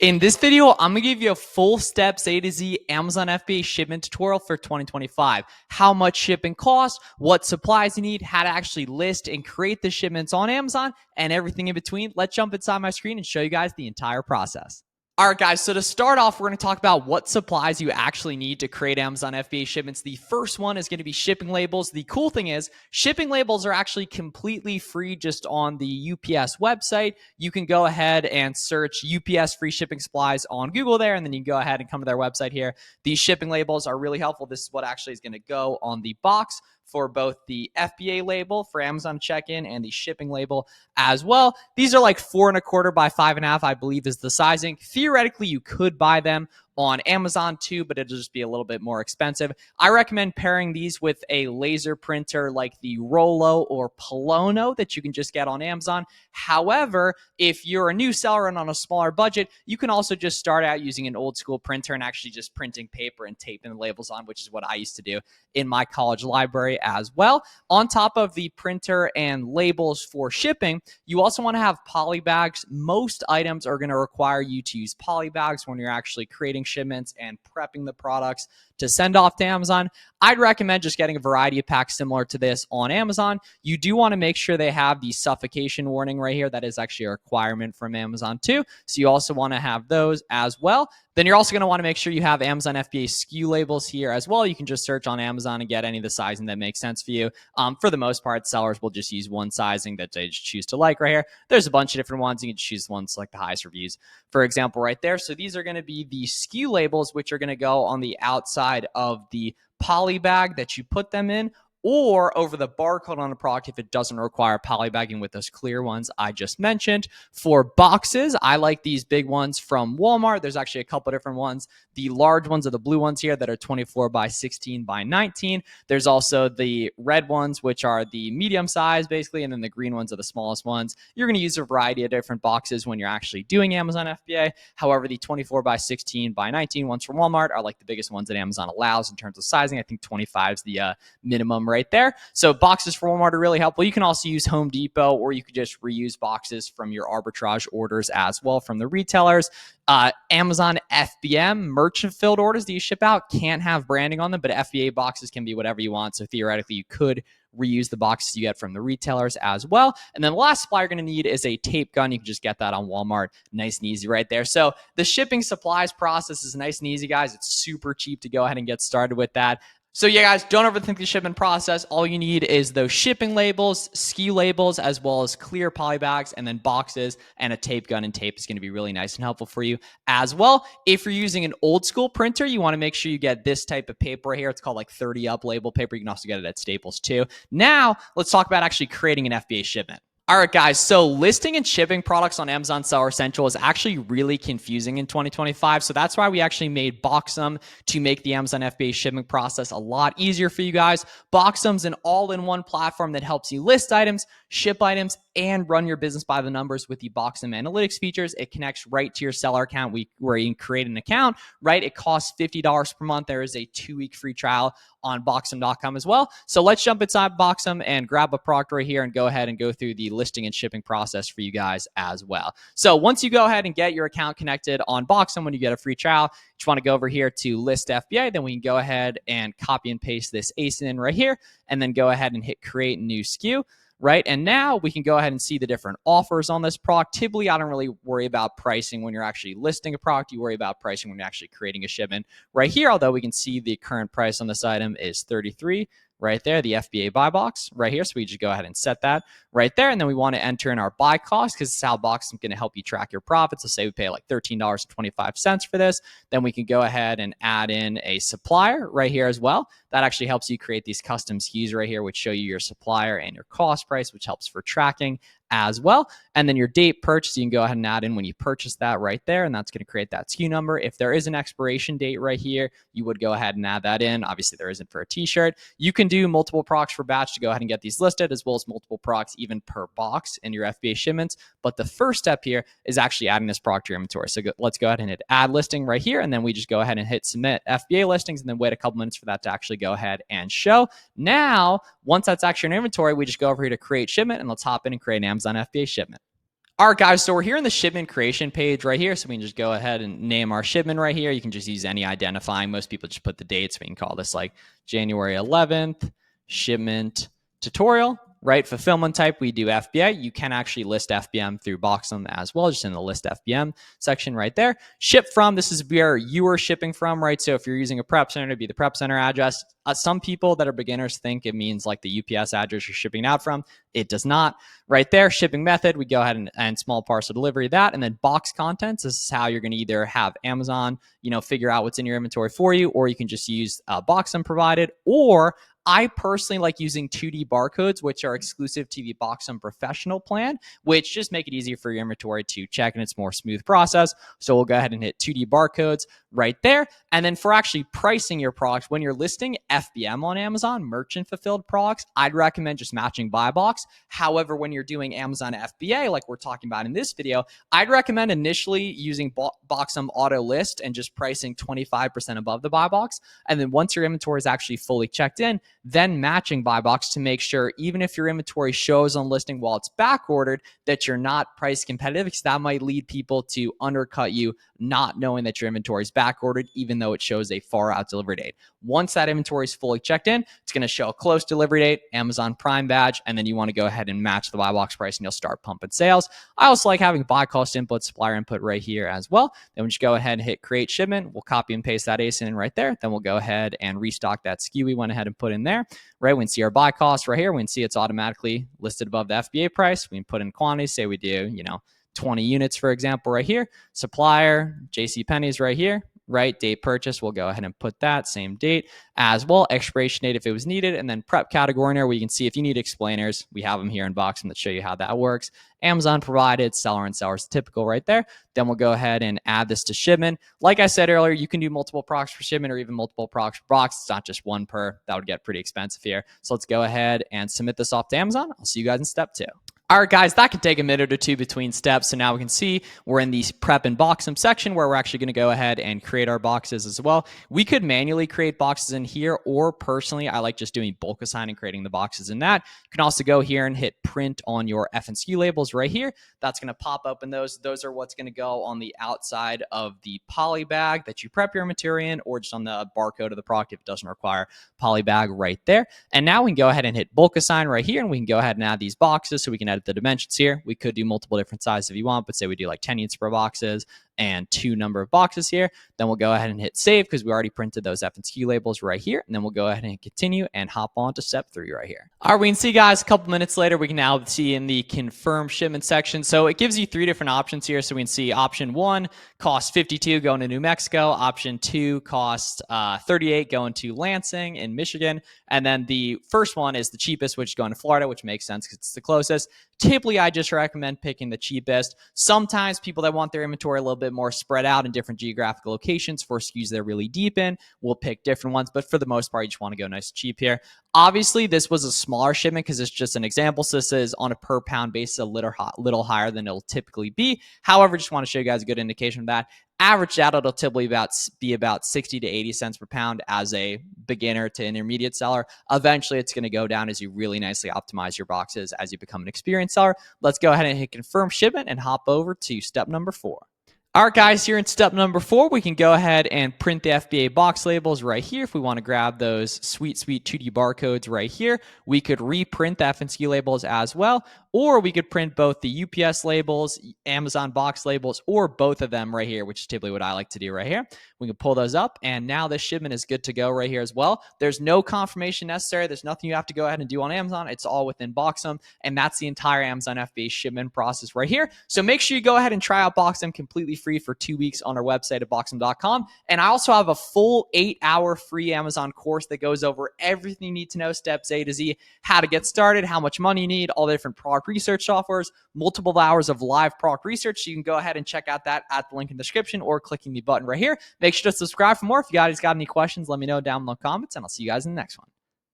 In this video, I'm gonna give you a full steps A to Z Amazon FBA shipment tutorial for 2025. How much shipping costs, what supplies you need, how to actually list and create the shipments on Amazon, and everything in between. Let's jump inside my screen and show you guys the entire process. All right, guys, so to start off, we're going to talk about what supplies you actually need to create Amazon FBA shipments. The first one is going to be shipping labels. The cool thing is shipping labels are actually completely free just on the UPS website. You can go ahead and search UPS free shipping supplies on Google there, and then you can go ahead and come to their website here. These shipping labels are really helpful. This is what actually is going to go on the box for both the FBA label for Amazon check-in and the shipping label as well. These are like 4.25 by 5.5, I believe is the sizing. Theoretically, you could buy them on Amazon too, but it'll just be a little bit more expensive. I recommend pairing these with a laser printer like the Rollo or Polono that you can just get on Amazon. However, if you're a new seller and on a smaller budget, you can also just start out using an old school printer and actually just printing paper and taping the labels on, which is what I used to do in my college library as well. On top of the printer and labels for shipping, you also want to have poly bags. Most items are going to require you to use poly bags when you're actually creating shipments and prepping the products to send off to Amazon. I'd recommend just getting a variety of packs similar to this on Amazon. You do want to make sure they have the suffocation warning right here. That is actually a requirement from Amazon too. So you also want to have those as well. Then you're also going to want to make sure you have Amazon FBA SKU labels here as well. You can just search on Amazon and get any of the sizing that makes sense for you. For the most part, sellers will just use one sizing that they just choose to like right here. There's a bunch of different ones. You can choose the ones like the highest reviews, for example, right there. So these are going to be the SKU labels, which are going to go on the outside of the poly bag that you put them in, or over the barcode on the product if it doesn't require polybagging with those clear ones I just mentioned. For boxes, I like these big ones from Walmart. There's actually a couple different ones. The large ones are the blue ones here that are 24 by 16 by 19. There's also the red ones, which are the medium size basically, and then the green ones are the smallest ones. You're going to use a variety of different boxes when you're actually doing Amazon FBA. However, the 24 by 16 by 19 ones from Walmart are like the biggest ones that Amazon allows in terms of sizing. I think 25 is the minimum right there. So boxes for Walmart are really helpful. You can also use Home Depot, or you could just reuse boxes from your arbitrage orders as well from the retailers. Amazon FBM merchant filled orders that you ship out can't have branding on them, but FBA boxes can be whatever you want. So theoretically, you could reuse the boxes you get from the retailers as well. And then the last supply you're going to need is a tape gun. You can just get that on Walmart. Nice and easy right there. So the shipping supplies process is nice and easy, guys. It's super cheap to go ahead and get started with that. So yeah, guys, don't overthink the shipment process. All you need is those shipping labels, SKU labels, as well as clear poly bags, and then boxes and a tape gun. And tape is going to be really nice and helpful for you as well. If you're using an old school printer, you want to make sure you get this type of paper right here. It's called like 30 up label paper. You can also get it at Staples too. Now, let's talk about actually creating an FBA shipment. All right, guys, so listing and shipping products on Amazon Seller Central is actually really confusing in 2025. So that's why we actually made Boxem to make the Amazon FBA shipping process a lot easier for you guys. Boxem's an all-in-one platform that helps you list items, ship items, and run your business by the numbers with the Boxem analytics features. It connects right to your seller account where you can create an account, right? It costs $50 per month. There is a 2-week free trial on Boxem.com as well. So let's jump inside Boxem and grab a product right here and go ahead and go through the listing and shipping process for you guys as well. So once you go ahead and get your account connected on Boxem, when you get a free trial, you just want to go over here to list FBA. Then we can go ahead and copy and paste this ASIN in right here, and then go ahead and hit create new SKU. Right. And now we can go ahead and see the different offers on this product. Typically, I don't really worry about pricing when you're actually listing a product. You worry about pricing when you're actually creating a shipment right here. Although we can see the current price on this item is $33 right there, the FBA buy box right here. So we just go ahead and set that right there. And then we want to enter in our buy cost because it's how Boxem going to help you track your profits. So say we pay like $13.25 for this. Then we can go ahead and add in a supplier right here as well. That actually helps you create these custom SKUs right here, which show you your supplier and your cost price, which helps for tracking as well. And then your date purchase, you can go ahead and add in when you purchase that right there, and that's going to create that SKU number. If there is an expiration date right here, you would go ahead and add that in. Obviously, there isn't for a t-shirt. You can do multiple products for batch to go ahead and get these listed, as well as multiple products even per box in your FBA shipments. But the first step here is actually adding this product to your inventory. So let's go ahead and hit add listing right here, and then we just go ahead and hit submit FBA listings, and then wait a couple minutes for that to actually go ahead and show. Now, once that's actually in inventory, we just go over here to create shipment, and let's hop in and create an Amazon FBA shipment. All right, guys, so we're here in the shipment creation page right here. So we can just go ahead and name our shipment right here. You can just use any identifying. Most people just put the dates. We can call this like January 11th shipment tutorial, right? Fulfillment type, we do FBA. You can actually list FBM through Boxem as well, just in the list FBM section right there. Ship from, this is where you are shipping from, right? So if you're using a prep center, it'd be the prep center address. Some people that are beginners think it means like the UPS address you're shipping out from. It does not. Right there, shipping method, we go ahead and small parcel delivery that. And then box contents, this is how you're going to either have Amazon, figure out what's in your inventory for you, or you can just use Boxem provided, or I personally like using 2D barcodes, which are exclusive to the Boxem Professional plan, which just make it easier for your inventory to check, and it's more smooth process. So we'll go ahead and hit 2D barcodes right there. And then for actually pricing your products, when you're listing FBM on Amazon, merchant fulfilled products, I'd recommend just matching buy box. However, when you're doing Amazon FBA, like we're talking about in this video, I'd recommend initially using Boxem auto list and just pricing 25% above the buy box. And then once your inventory is actually fully checked in, then matching buy box to make sure even if your inventory shows on listing while it's back ordered, that you're not price competitive, because that might lead people to undercut you, not knowing that your inventory is back ordered, even though it shows a far out delivery date. Once that inventory is fully checked in, it's going to show a close delivery date, Amazon Prime badge, and then you want to go ahead and match the buy box price and you'll start pumping sales. I also like having buy cost input, supplier input right here as well. Then we just go ahead and hit create shipment. We'll copy and paste that ASIN in right there. Then we'll go ahead and restock that SKU we went ahead and put in there. Right, we can see our buy cost right here. We can see it's automatically listed above the FBA price. We can put in quantities, say we do, 20 units, for example, right here. Supplier, JCPenney's right here, right? Date purchase, we'll go ahead and put that same date as well. Expiration date if it was needed. And then prep category in there, where you can see if you need explainers, we have them here in Boxem that show you how that works. Amazon provided, seller and seller's typical right there. Then we'll go ahead and add this to shipment. Like I said earlier, you can do multiple products for shipment or even multiple products for box. It's not just one per. That would get pretty expensive here. So let's go ahead and submit this off to Amazon. I'll see you guys in step 2. All right, guys, that can take a minute or two between steps. So now we can see we're in the prep and Boxem section where we're actually going to go ahead and create our boxes as well. We could manually create boxes in here, or personally, I like just doing bulk assign and creating the boxes in that. You can also go here and hit print on your F and SKU labels right here. That's going to pop up in those. Those are what's going to go on the outside of the poly bag that you prep your material in, or just on the barcode of the product if it doesn't require poly bag right there. And now we can go ahead and hit bulk assign right here, and we can go ahead and add these boxes so we can edit the dimensions here. We could do multiple different sizes if you want, but say we do like 10 units per boxes and 2 number of boxes here. Then we'll go ahead and hit save because we already printed those F and SKU labels right here. And then we'll go ahead and continue and hop on to step 3 right here. All right, we can see, guys, a couple minutes later, we can now see in the confirm shipment section. So it gives you 3 different options here. So we can see option 1 costs $52 going to New Mexico. Option 2 costs $38 going to Lansing in Michigan. And then the first one is the cheapest, which is going to Florida, which makes sense because it's the closest. Typically, I just recommend picking the cheapest. Sometimes people that want their inventory a little bit more spread out in different geographical locations for SKUs they're really deep in, will pick different ones. But for the most part, you just want to go nice and cheap here. Obviously, this was a smaller shipment because it's just an example. So this is on a per pound basis a little higher than it'll typically be. However, just want to show you guys a good indication of that. Averaged out, it'll typically be about 60 to 80 cents per pound as a beginner to intermediate seller. Eventually, it's going to go down as you really nicely optimize your boxes as you become an experienced seller. Let's go ahead and hit confirm shipment and hop over to step number 4. All right, guys, here in step number 4, we can go ahead and print the FBA box labels right here. If we want to grab those sweet 2D barcodes right here, we could reprint the F and SKU labels as well, or we could print both the UPS labels, Amazon box labels, or both of them right here, which is typically what I like to do right here. We can pull those up, and now this shipment is good to go right here as well. There's no confirmation necessary. There's nothing you have to go ahead and do on Amazon. It's all within Boxem, and that's the entire Amazon FBA shipment process right here. So make sure you go ahead and try out Boxem completely free for 2 weeks on our website at boxem.com. And I also have a full 8-hour free Amazon course that goes over everything you need to know, steps A to Z, how to get started, how much money you need, all the different product research softwares, multiple hours of live product research. So you can go ahead and check out that at the link in the description or clicking the button right here. Make sure to subscribe for more. If you guys got any questions, let me know down in the comments, and I'll see you guys in the next one.